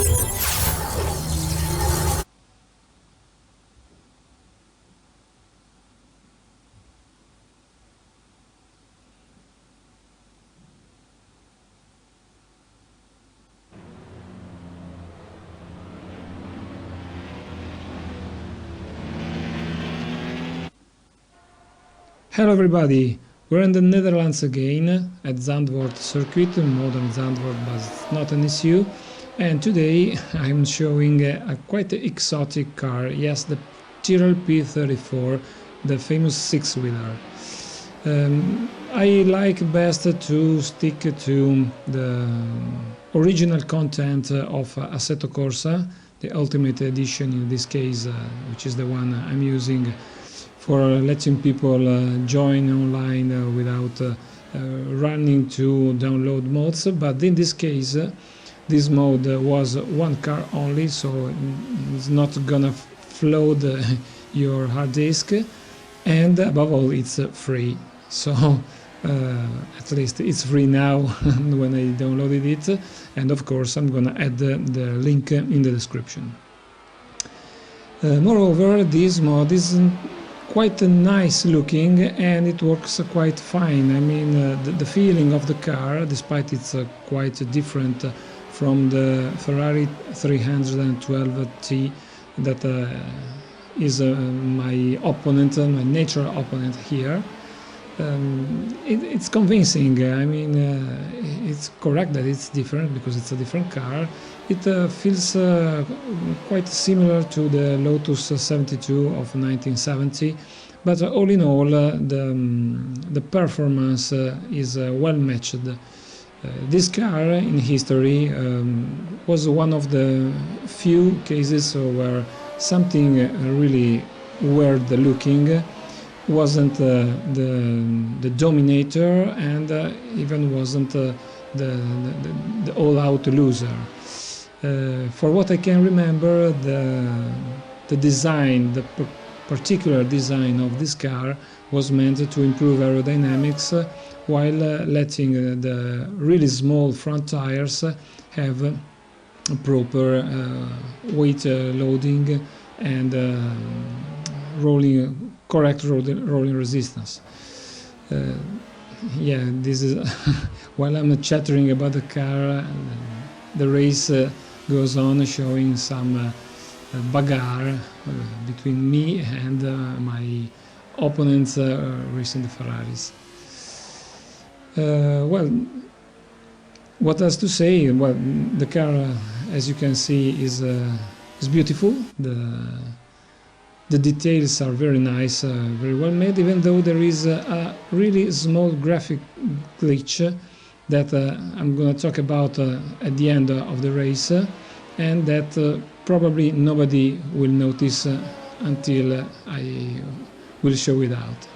Hello everybody, we're in the Netherlands again at Zandvoort circuit, modern Zandvoort, but it's not an issue. And today I'm showing a quite exotic car, yes, the Tyrrel P34, the famous six-wheeler. I like best to stick to the original content of Assetto Corsa, the Ultimate Edition in this case, which is the one I'm using for letting people join online without running to download mods. But in this case, this mode was one car only, so it's not gonna flood your hard disk, and above all it's free. So at least it's free now when I downloaded it, and of course I'm gonna add the link in the description. Moreover, this mod is quite nice looking and it works quite fine. I mean, the feeling of the car, despite it's quite different from the Ferrari 312T that is my opponent, my natural opponent here. It's convincing. I mean, it's correct that it's different because it's a different car. It feels quite similar to the Lotus 72 of 1970, but all in all, the performance is well matched. This car in history was one of the few cases where something really weird looking wasn't the dominator, and even wasn't the all-out loser. For what I can remember, the design, the particular design of this car was meant to improve aerodynamics while letting the really small front tires have a proper weight loading and correct rolling resistance. Yeah, this is while I'm chattering about the car, the race goes on, showing some bagarre between me and my opponents racing the Ferraris. Well, what else to say? Well, the car, as you can see, is beautiful. The details are very nice, very well made, even though there is a really small graphic glitch that I'm going to talk about at the end of the race, and that probably nobody will notice until I will show it out.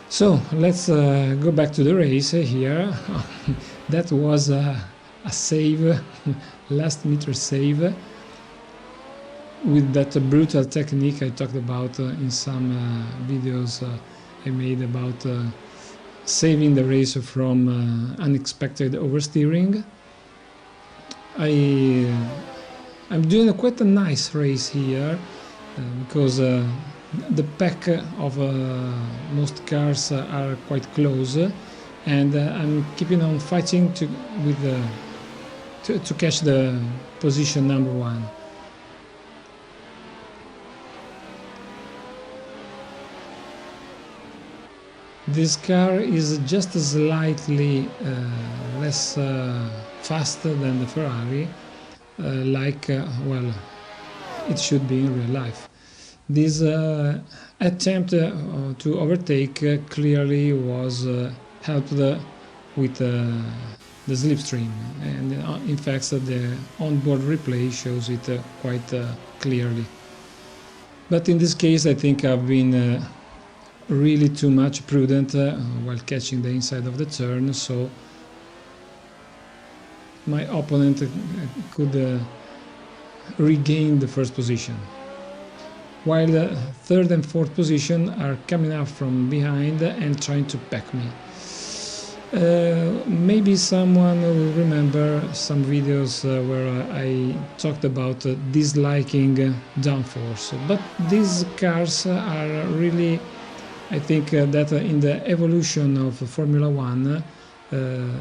So let's go back to the race here. That was a save, last meter save, with that brutal technique I talked about in some videos I made about saving the race from unexpected oversteering. I'm doing quite a nice race here because the pack of most cars are quite close, and I'm keeping on fighting to catch the position number one. This car is just slightly less fast than the Ferrari, well, it should be in real life. This attempt to overtake clearly was helped with the slipstream, and in fact the onboard replay shows it quite clearly. But in this case I think I've been really too much prudent while catching the inside of the turn, so my opponent could regain the first position, while the third and fourth position are coming up from behind and trying to pack me. Maybe someone will remember some videos where I talked about disliking downforce, but these cars are really, I think that in the evolution of Formula One,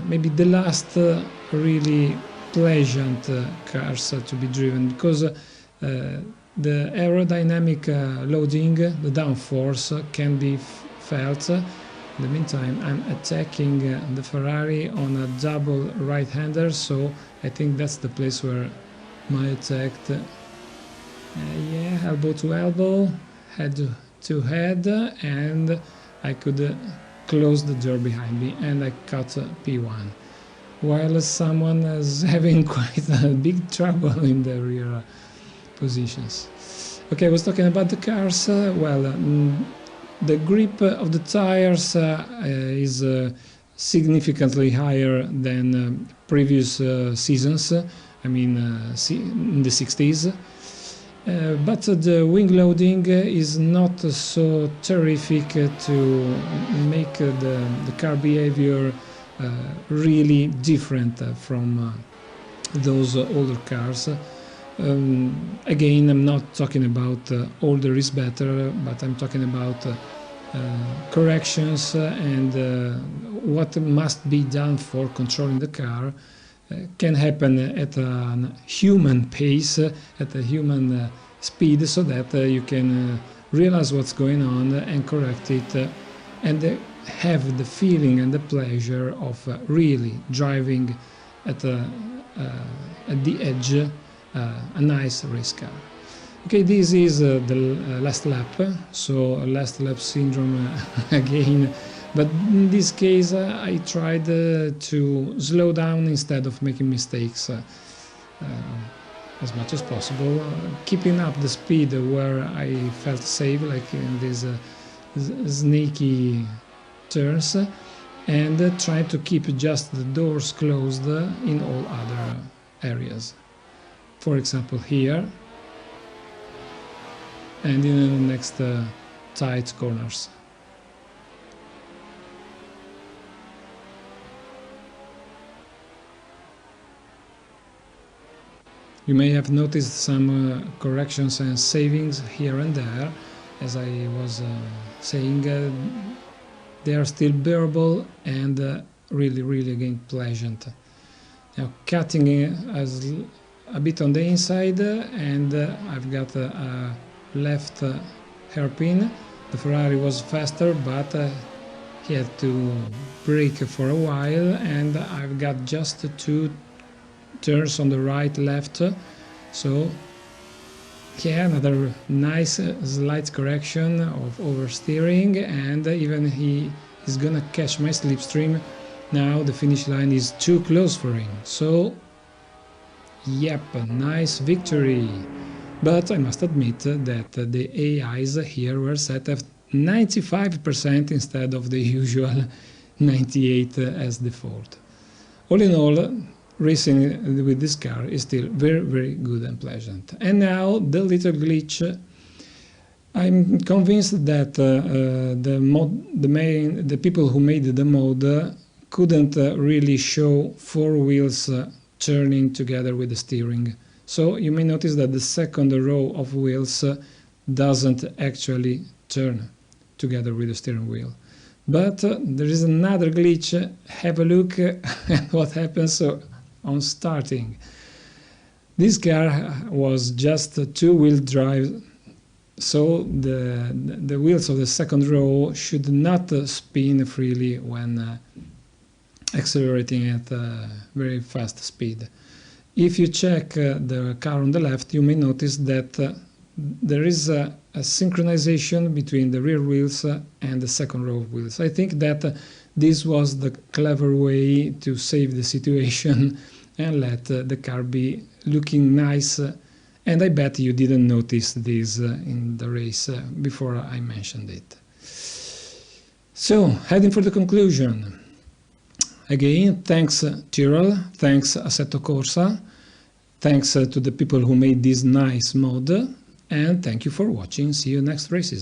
maybe the last really pleasant cars to be driven, because the aerodynamic loading, the downforce, can be felt. In the meantime, I'm attacking the Ferrari on a double right-hander, so I think that's the place where my attack, yeah, elbow to elbow, head to head, and I could close the door behind me, and I cut P1, while someone is having quite a big trouble in the rear positions. Okay, I was talking about the cars. The grip of the tires is significantly higher than previous seasons, I mean in the 60s. But the wing loading is not so terrific to make the car behavior really different from those older cars. Again, I'm not talking about older is better, but I'm talking about corrections and what must be done for controlling the car. Can happen at a human pace, at a human speed, so that you can realize what's going on and correct it, and have the feeling and the pleasure of really driving at the edge a nice race car. Okay, this is the last lap, so last lap syndrome again. But in this case, I tried to slow down instead of making mistakes as much as possible, keeping up the speed where I felt safe, like in these snaky turns, and trying to keep just the doors closed in all other areas. For example, here, and in the next tight corners. You may have noticed some corrections and savings here and there. As I was saying, they are still bearable and really again pleasant. Now cutting as a bit on the inside, and I've got a left hairpin. The Ferrari was faster, but he had to brake for a while, and I've got just 2 turns on the right left, so yeah, another nice slight correction of oversteering, and even he is gonna catch my slipstream. Now the finish line is too close for him, so yep, a nice victory. But I must admit that the AIs here were set at 95% instead of the usual 98 as default. All in all, racing with this car is still very good and pleasant. And now the little glitch. I'm convinced that the people who made the mod couldn't really show 4 wheels turning together with the steering. So you may notice that the second row of wheels doesn't actually turn together with the steering wheel. But there is another glitch. Have a look at what happens on starting. This car was just a 2-wheel drive, so the wheels of the second row should not spin freely when accelerating at a very fast speed. If you check the car on the left, you may notice that there is a synchronization between the rear wheels and the second row of wheels. I think that this was the clever way to save the situation and let the car be looking nice, and I bet you didn't notice this in the race before I mentioned it. So, heading for the conclusion. Again, thanks Tyrrel, thanks Assetto Corsa, thanks to the people who made this nice mod, and thank you for watching. See you next races.